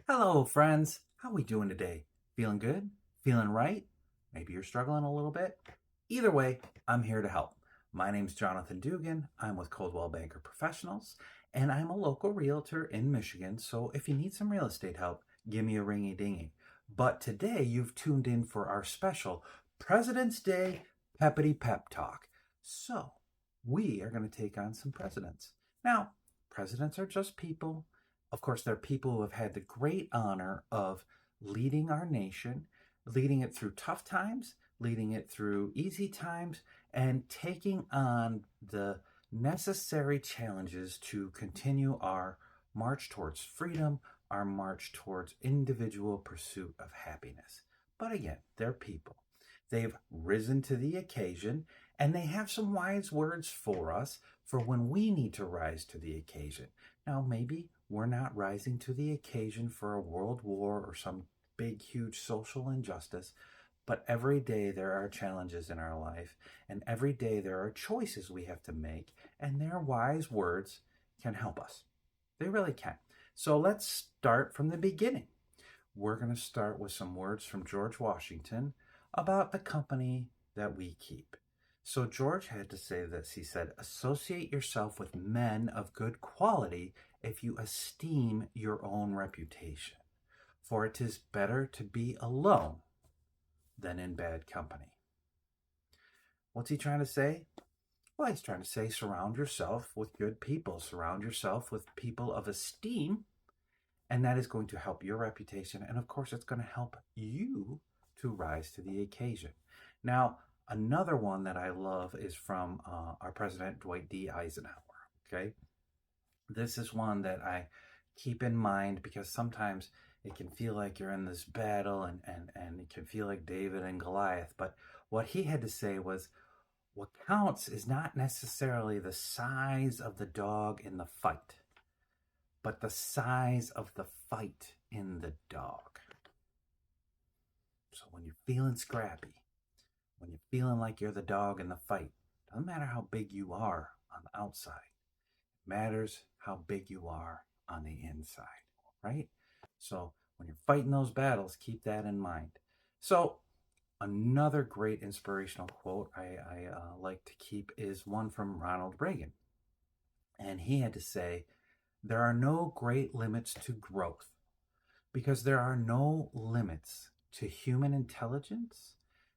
Hello, friends. How we doing today? Feeling good? Feeling right? Maybe you're struggling a little bit. Either way, I'm here to help. My name's Jonathan Dugan. I'm with Coldwell Banker Professionals, and I'm a local realtor in Michigan. So if you need some real estate help, give me a ringy dingy. But today you've tuned in for our special President's Day Peppity Pep Talk. So we are going to take on some presidents. Now, presidents are just people. Of course, they're people who have had the great honor of leading our nation, leading it through tough times, leading it through easy times, and taking on the necessary challenges to continue our march towards freedom, our march towards individual pursuit of happiness. But again, they're people. They've risen to the occasion, and they have some wise words for us for when we need to rise to the occasion. Now, maybe we're not rising to the occasion for a world war or some big, huge social injustice, but every day there are challenges in our life, and every day there are choices we have to make, and their wise words can help us. They really can. So let's start from the beginning. We're going to start with some words from George Washington about the company that we keep. So George had to say this. He said, "Associate yourself with men of good quality if you esteem your own reputation, for it is better to be alone than in bad company." What's he trying to say? Well, he's trying to say surround yourself with good people, surround yourself with people of esteem, and that is going to help your reputation. And of course, it's going to help you to rise to the occasion. Now, another one that I love is from our president, Dwight D. Eisenhower. Okay. This is one that I keep in mind because sometimes it can feel like you're in this battle and it can feel like David and Goliath. But what he had to say was, what counts is not necessarily the size of the dog in the fight, but the size of the fight in the dog. So when you're feeling scrappy, when you're feeling like you're the dog in the fight, doesn't matter how big you are on the outside. It matters how big you are on the inside, right? So when you're fighting those battles, keep that in mind. So another great inspirational quote I like to keep is one from Ronald Reagan. And he had to say, "There are no great limits to growth because there are no limits to human intelligence,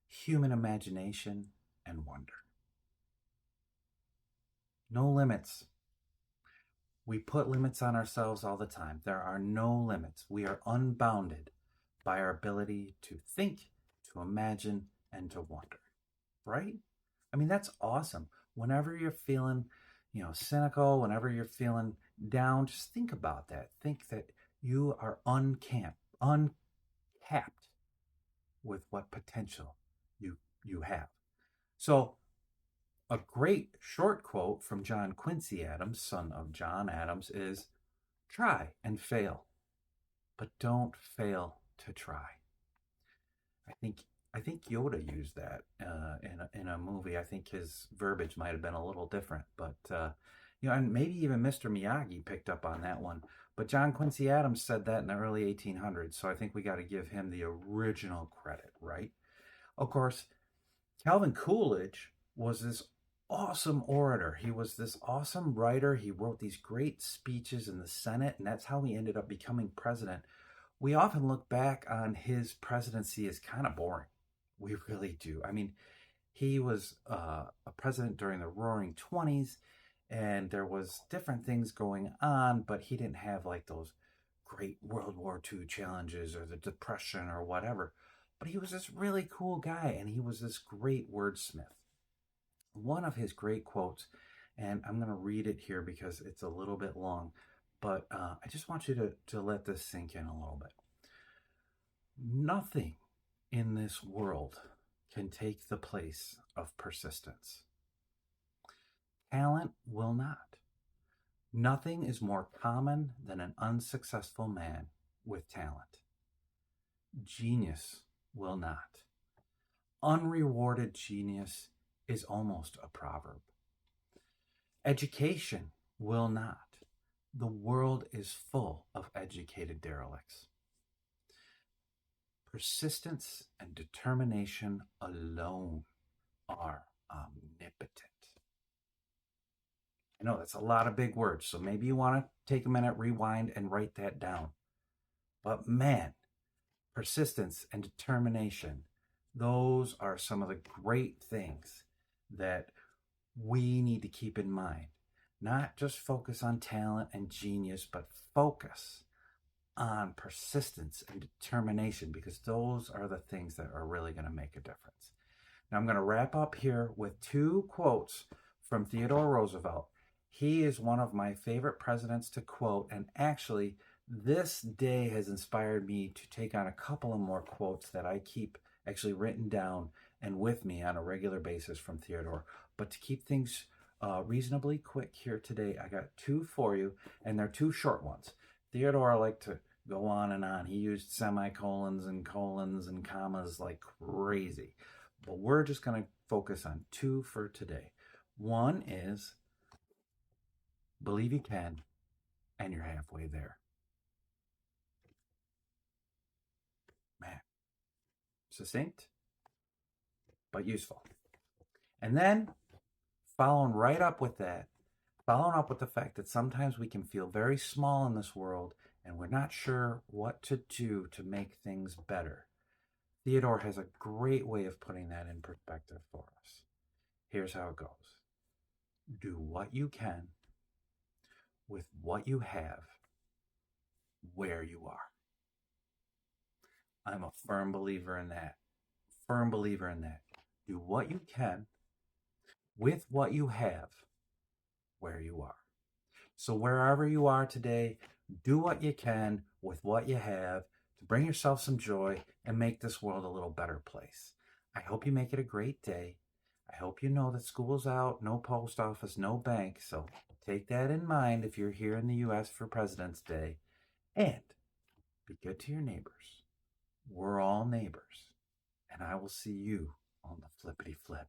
human imagination, and wonder." No limits. We put limits on ourselves all the time. There are no limits. We are unbounded by our ability to think, to imagine, and to wonder, right? I mean, that's awesome. Whenever you're feeling, cynical, whenever you're feeling down, just think about that. Think that you are uncapped with what potential you have. So a great short quote from John Quincy Adams, son of John Adams, is, "Try and fail, but don't fail to try." I think I think Yoda used that in a movie. I think his verbiage might have been a little different, but and maybe even Mr. Miyagi picked up on that one. But John Quincy Adams said that in the early 1800s, so I think we got to give him the original credit, right? Of course, Calvin Coolidge was this awesome orator. He was this awesome writer. He wrote these great speeches in the Senate, and that's how he ended up becoming president. We often look back on his presidency as kind of boring. We really do. I mean, he was a president during the Roaring '20s, and there was different things going on, but he didn't have like those great World War II challenges or the Depression or whatever. But he was this really cool guy, and he was this great wordsmith. One of his great quotes, and I'm going to read it here because it's a little bit long, but I just want you to let this sink in a little bit. "Nothing in this world can take the place of persistence. Talent will not. Nothing is more common than an unsuccessful man with talent. Genius will not. Unrewarded genius is almost a proverb. Education will not. The world is full of educated derelicts. Persistence and determination alone are omnipotent. I know that's a lot of big words, so maybe you want to take a minute, rewind, and write that down. But man, persistence and determination, those are some of the great things that we need to keep in mind. Not just focus on talent and genius, but focus on persistence and determination, because those are the things that are really going to make a difference. Now, I'm going to wrap up here with two quotes from Theodore Roosevelt. He is one of my favorite presidents to quote, and actually, this day has inspired me to take on a couple of more quotes that I keep actually written down and with me on a regular basis from Theodore. But to keep things reasonably quick here today, I got two for you, and they're two short ones. Theodore liked to go on and on. He used semicolons and colons and commas like crazy. But we're just going to focus on two for today. One is, believe you can, and you're halfway there. Man, succinct, but useful. And then, following up with the fact that sometimes we can feel very small in this world and we're not sure what to do to make things better. Theodore has a great way of putting that in perspective for us. Here's how it goes. Do what you can with what you have where you are. I'm a firm believer in that. Firm believer in that. Do what you can with what you have where you are. So wherever you are today, do what you can with what you have to bring yourself some joy and make this world a little better place. I hope you make it a great day. I hope you know that school's out, no post office, no bank. So take that in mind if you're here in the U.S. for President's Day. And be good to your neighbors. We're all neighbors. And I will see you on the flippity flip.